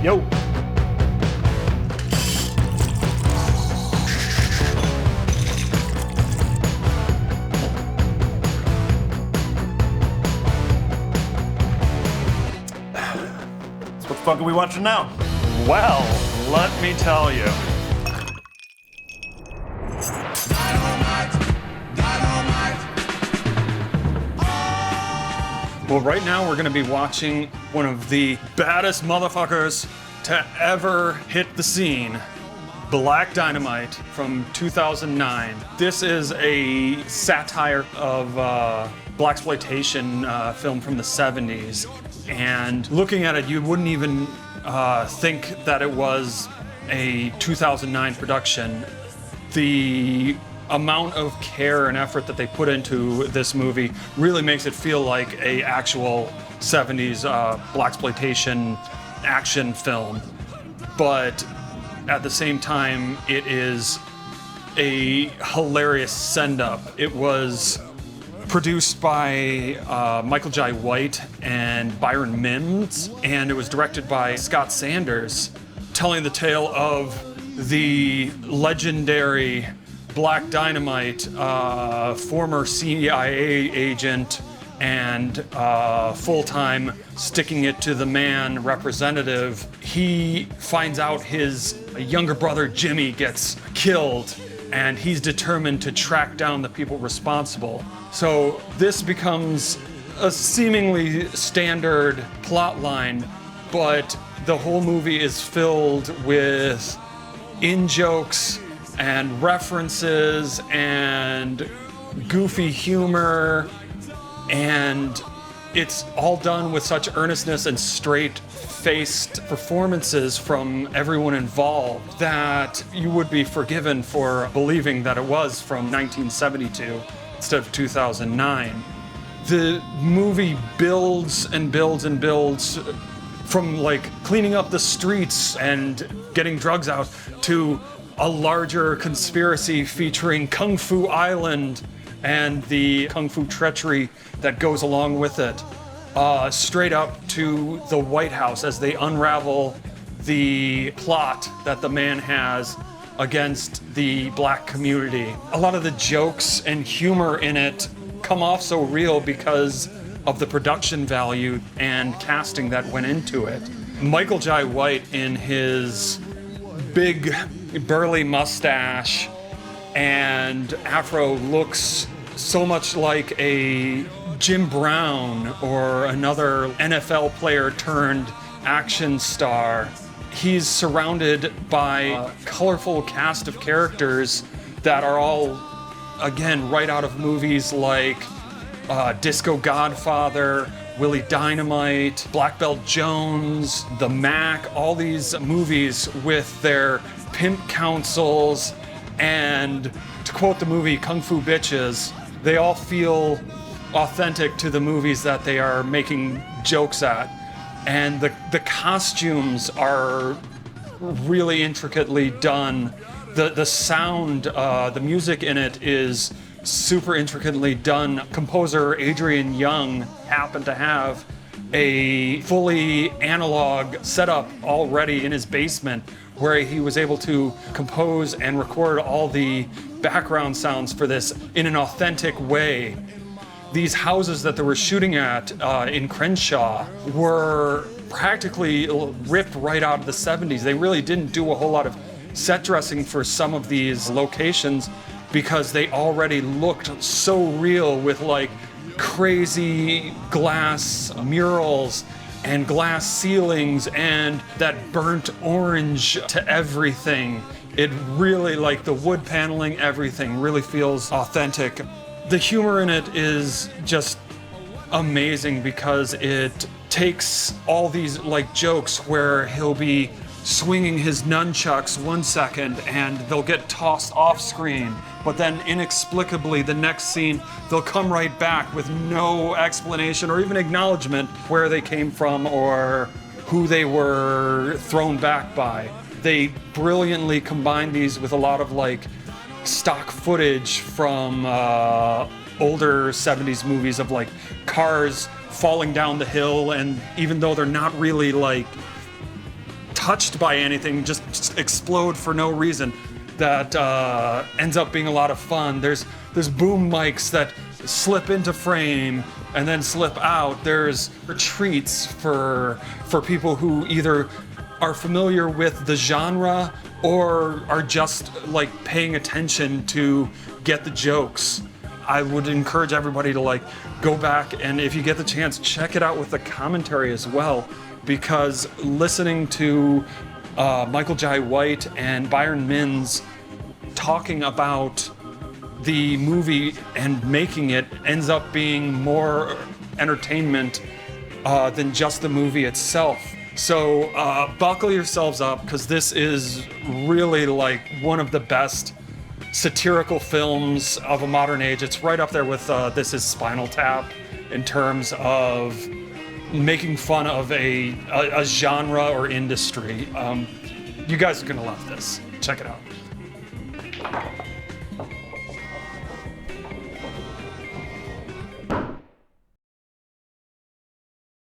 Yo. So what the fuck are we watching now? Well, let me tell you. Well, right now we're gonna be watching one of the baddest motherfuckers to ever hit the scene, Black Dynamite from 2009. This is a satire of Blaxploitation film from the 70s. And looking at it, you wouldn't even think that it was a 2009 production. The amount of care and effort that they put into this movie really makes it feel like a actual 70s Blaxploitation action film. But at the same time, it is a hilarious send-up. It was produced by Michael Jai White and Byron Mims, and it was directed by Scott Sanders, telling the tale of the legendary Black Dynamite, former CIA agent and full-time sticking it to the man representative. He finds out his younger brother Jimmy gets killed, and he's determined to track down the people responsible. So this becomes a seemingly standard plot line, but the whole movie is filled with in-jokes and references and goofy humor, and it's all done with such earnestness and straight-faced performances from everyone involved that you would be forgiven for believing that it was from 1972 instead of 2009. The movie builds and builds and builds from like cleaning up the streets and getting drugs out to a larger conspiracy featuring Kung Fu Island and the Kung Fu treachery that goes along with it. Straight up to the White House as they unravel the plot that the man has against the black community. A lot of the jokes and humor in it come off so real because of the production value and casting that went into it. Michael Jai White, in his big burly mustache and afro, looks so much like a Jim Brown or another NFL player turned action star. He's surrounded by a colorful cast of characters that are all, again, right out of movies like Disco Godfather, Willie Dynamite, Black Belt Jones, The Mac, all these movies with their pimp councils, and to quote the movie Kung Fu Bitches, they all feel authentic to the movies that they are making jokes at. And the costumes are really intricately done. The sound, the music in it is super intricately done. Composer Adrian Young happened to have a fully analog setup already in his basement where he was able to compose and record all the background sounds for this in an authentic way. These houses that they were shooting at in Crenshaw were practically ripped right out of the 70s. They really didn't do a whole lot of set dressing for some of these locations because they already looked so real with like crazy glass murals and glass ceilings and that burnt orange to everything. It really, like the wood paneling, everything really feels authentic. The humor in it is just amazing because it takes all these like jokes where he'll be swinging his nunchucks 1 second and they'll get tossed off screen, but then inexplicably the next scene they'll come right back with no explanation or even acknowledgement where they came from or who they were thrown back by. They brilliantly combine these with a lot of like stock footage from older 70s movies of like cars falling down the hill, and even though they're not really like touched by anything, just explode for no reason. That ends up being a lot of fun. There's boom mics that slip into frame and then slip out. There's retreats for people who either are familiar with the genre or are just like paying attention to get the jokes. I would encourage everybody to like go back, and if you get the chance, check it out with the commentary as well, because listening to Michael Jai White and Byron Minns talking about the movie and making it ends up being more entertainment than just the movie itself. So buckle yourselves up, because this is really like one of the best satirical films of a modern age. It's right up there with This Is Spinal Tap in terms of making fun of a genre or industry. You guys are gonna love this. Check it out.